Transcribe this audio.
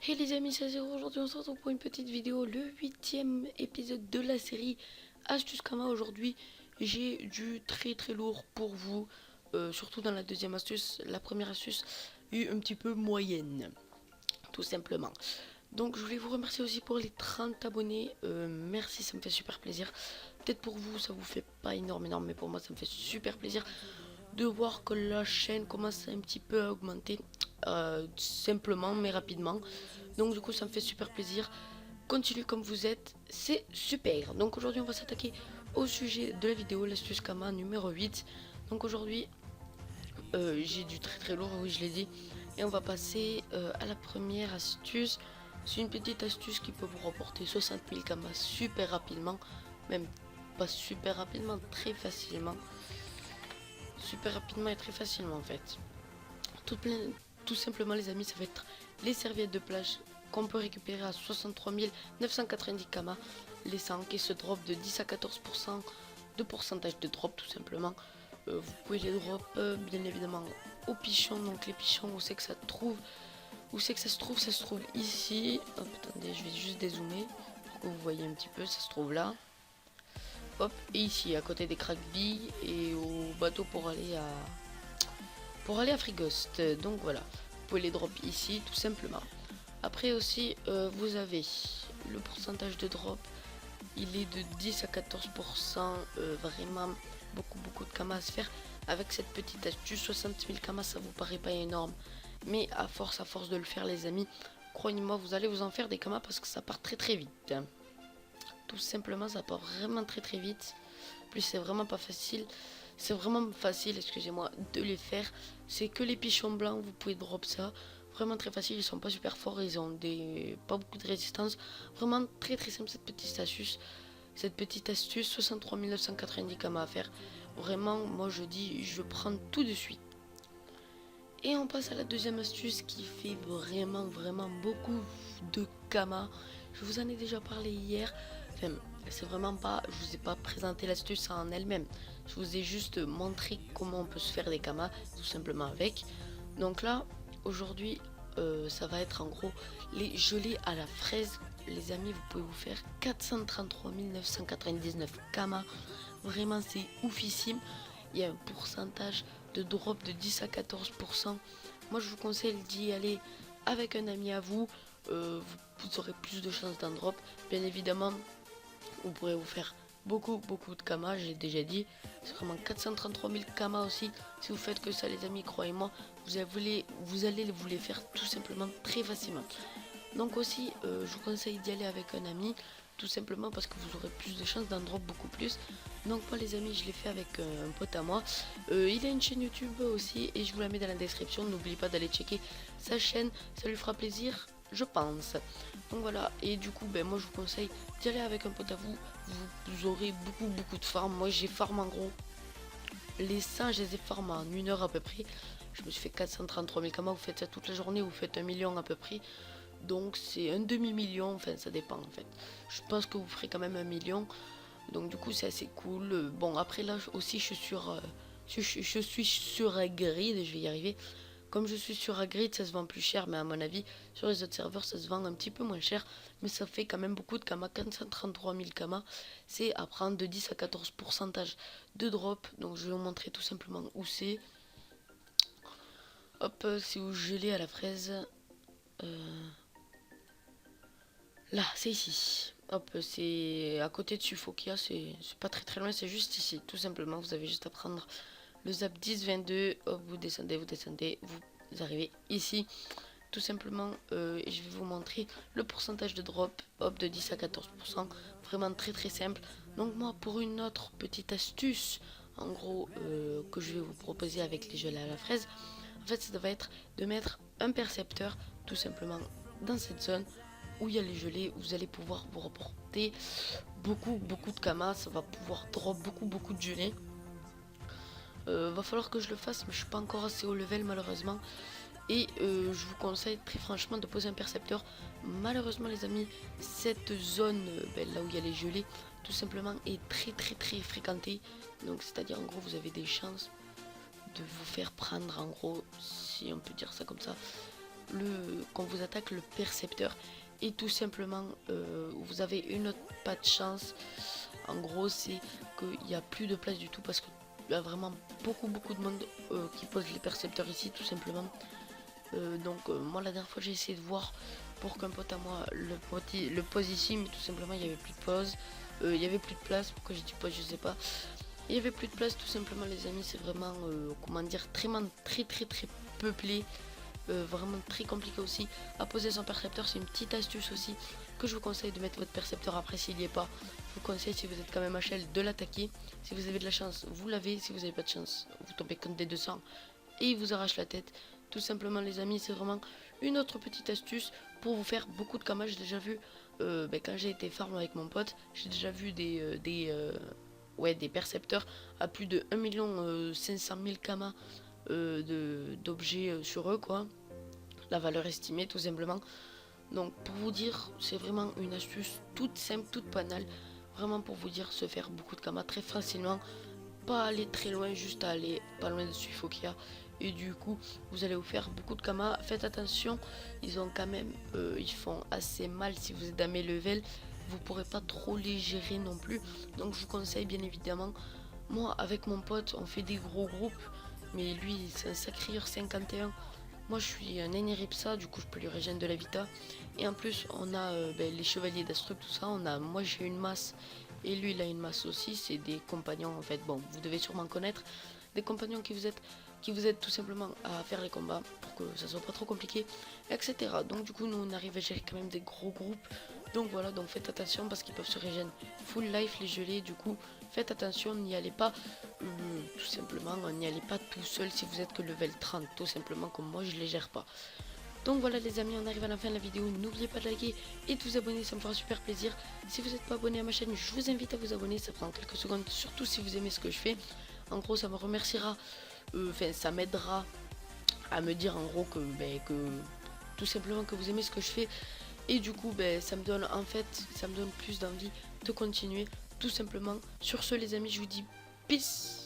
Hey les amis, c'est Zéro. Aujourd'hui on se retrouve pour une petite vidéo, le 8e épisode de la série Astuce Kama. Aujourd'hui j'ai du très lourd pour vous, surtout dans la deuxième astuce. La première astuce est un petit peu moyenne, tout simplement. Donc je voulais vous remercier aussi pour les 30 abonnés, merci, ça me fait super plaisir. Peut-être pour vous ça vous fait pas énorme, mais pour moi ça me fait super plaisir de voir que la chaîne commence un petit peu à augmenter, simplement mais rapidement. Donc du coup ça me fait super plaisir. Continuez comme vous êtes, c'est super. Donc aujourd'hui on va s'attaquer au sujet de la vidéo, l'astuce Kama numéro 8. Donc aujourd'hui j'ai du très lourd, oui je l'ai dit. Et on va passer à la première astuce. C'est une petite astuce qui peut vous rapporter 60 000 Kama super rapidement. Même pas super rapidement, très facilement. Super rapidement et très facilement en fait. Tout simplement les amis, ça va être les serviettes de plage qu'on peut récupérer à 63 990 Kama, laissant qui se drop de 10 à 14% de pourcentage de drop tout simplement. Vous pouvez les drop bien évidemment aux pichons. Donc les pichons, où c'est que ça se trouve? Où c'est que ça se trouve? Ça se trouve ici. Hop, attendez, je vais juste dézoomer pour que vous voyez un petit peu. Ça se trouve là. Hop, et ici à côté des crackbilles et au bateau pour aller à Frighost. Donc voilà, vous pouvez les drop ici tout simplement. Après aussi vous avez le pourcentage de drop, il est de 10 à 14%, vraiment beaucoup de kamas à se faire avec cette petite astuce. 60 000 kamas, ça vous paraît pas énorme, mais à force de le faire les amis, croyez-moi, vous allez vous en faire des kamas parce que ça part très vite, hein. Tout simplement, ça part vraiment très vite. Plus c'est vraiment pas facile. C'est vraiment facile, excusez-moi, de les faire. C'est que les pichons blancs, vous pouvez drop ça. Vraiment très facile, ils sont pas super forts, ils ont pas beaucoup de résistance. Vraiment très simple cette petite astuce. Cette petite astuce, 63 990 Kama à faire. Vraiment, moi je dis, je prends tout de suite. Et on passe à la deuxième astuce qui fait vraiment beaucoup de Kama. Je vous en ai déjà parlé hier. Enfin, c'est vraiment pas, je vous ai pas présenté l'astuce en elle-même. Je vous ai juste montré comment on peut se faire des Kama, tout simplement avec. Donc là, aujourd'hui, ça va être en gros les gelées à la fraise. Les amis, vous pouvez vous faire 433 999 Kama. Vraiment, c'est oufissime. Il y a un pourcentage de drop de 10 à 14%. Moi, je vous conseille d'y aller avec un ami à vous. Vous aurez plus de chances d'un drop. Bien évidemment, vous pourrez vous faire beaucoup de Kama, j'ai déjà dit. C'est vraiment 433 000 Kama aussi. Si vous faites que ça les amis, croyez-moi, vous allez vous les faire tout simplement très facilement. Donc aussi, je vous conseille d'y aller avec un ami, tout simplement parce que vous aurez plus de chances d'en drop beaucoup plus. Donc moi les amis, je l'ai fait avec un pote à moi. Il a une chaîne YouTube aussi et je vous la mets dans la description. N'oubliez pas d'aller checker sa chaîne, ça lui fera plaisir, je pense. Donc voilà, et du coup, ben moi je vous conseille d'y aller avec un pote à vous. Vous aurez beaucoup de farm. Moi j'ai farm en gros. Les 100, je les ai farm en 1 heure à peu près. Je me suis fait 433 000 Kama. Vous faites ça toute la journée, vous faites 1 million à peu près. Donc c'est un demi-million, enfin ça dépend en fait. Je pense que vous ferez quand même 1 million. Donc du coup c'est assez cool. Bon après là aussi je suis sur Grid, je vais y arriver. Comme je suis sur Grid, ça se vend plus cher, mais à mon avis sur les autres serveurs ça se vend un petit peu moins cher. Mais ça fait quand même beaucoup de Kama, 433 000 Kama. C'est à prendre de 10 à 14% de drop. Donc je vais vous montrer tout simplement où c'est. Hop, c'est où gelé à la fraise. Là, c'est ici. Hop, c'est à côté de Sufokia, c'est pas très loin, c'est juste ici. Tout simplement, vous avez juste à prendre le zap 10-22. Hop, vous descendez, vous arrivez ici. Tout simplement, je vais vous montrer le pourcentage de drop, hop, de 10 à 14%. Vraiment très simple. Donc moi, pour une autre petite astuce, en gros, que je vais vous proposer avec les gelées à la fraise, en fait, ça va être de mettre un percepteur, tout simplement, dans cette zone où il y a les gelées. Vous allez pouvoir vous reporter beaucoup de Kama. Ça va pouvoir drop beaucoup de gelées. Va falloir que je le fasse, mais je suis pas encore assez haut level malheureusement. Et je vous conseille très franchement de poser un percepteur. Malheureusement les amis, cette zone là où il y a les gelées, tout simplement est très fréquentée. Donc c'est à dire en gros vous avez des chances de vous faire prendre, en gros, si on peut dire ça comme ça, quand vous attaque le percepteur. Et tout simplement, vous avez une autre pas de chance. En gros, c'est qu'il n'y a plus de place du tout parce qu'il y a vraiment beaucoup de monde qui pose les percepteurs ici, tout simplement. Moi, la dernière fois, j'ai essayé de voir pour qu'un pote à moi le pose ici, mais tout simplement, il n'y avait plus de pause. Il y avait plus de place. Pourquoi j'ai dit pause, je sais pas. Il y avait plus de place, tout simplement, les amis. C'est vraiment, comment dire, très peuplé. Vraiment très compliqué aussi à poser son percepteur. C'est une petite astuce aussi que je vous conseille de mettre votre percepteur. Après, s'il n'y est pas, je vous conseille, si vous êtes quand même HL, de l'attaquer. Si vous avez de la chance, vous l'avez. Si vous n'avez pas de chance, vous tombez contre des 200 et il vous arrache la tête. Tout simplement, les amis, c'est vraiment une autre petite astuce pour vous faire beaucoup de kamas. J'ai déjà vu quand j'ai été farm avec mon pote, j'ai déjà vu des percepteurs à plus de 1 500 000 kamas d'objets sur eux, quoi, la valeur estimée, tout simplement. Donc pour vous dire, c'est vraiment une astuce toute simple, toute banale, vraiment pour vous dire se faire beaucoup de kamas très facilement, pas aller très loin, juste aller pas loin de Suifokia, et du coup vous allez vous faire beaucoup de kamas. Faites attention, ils ont quand même ils font assez mal. Si vous êtes à mes level, vous pourrez pas trop les gérer non plus, donc je vous conseille bien évidemment. Moi avec mon pote on fait des gros groupes, mais lui c'est un sacré 51. Moi je suis un Eneripsa, du coup je peux lui régénérer de la vita. Et en plus on a les chevaliers d'Astruc, tout ça. Moi j'ai une masse et lui il a une masse aussi. C'est des compagnons en fait, bon vous devez sûrement connaître. Des compagnons qui vous aident tout simplement à faire les combats pour que ça soit pas trop compliqué, etc. Donc du coup nous on arrive à gérer quand même des gros groupes. Donc voilà, donc faites attention parce qu'ils peuvent se régénérer full life les gelés. Du coup faites attention, n'y allez pas tout simplement, n'y allez pas tout seul si vous êtes que level 30, tout simplement comme moi je les gère pas. Donc voilà les amis, on arrive à la fin de la vidéo. N'oubliez pas de liker et de vous abonner, ça me fera super plaisir. Si vous n'êtes pas abonné à ma chaîne, je vous invite à vous abonner, ça prend quelques secondes, surtout si vous aimez ce que je fais. En gros ça me remerciera, ça m'aidera à me dire en gros que tout simplement que vous aimez ce que je fais. Et du coup ça me donne plus d'envie de continuer tout simplement. Sur ce les amis, je vous dis peace.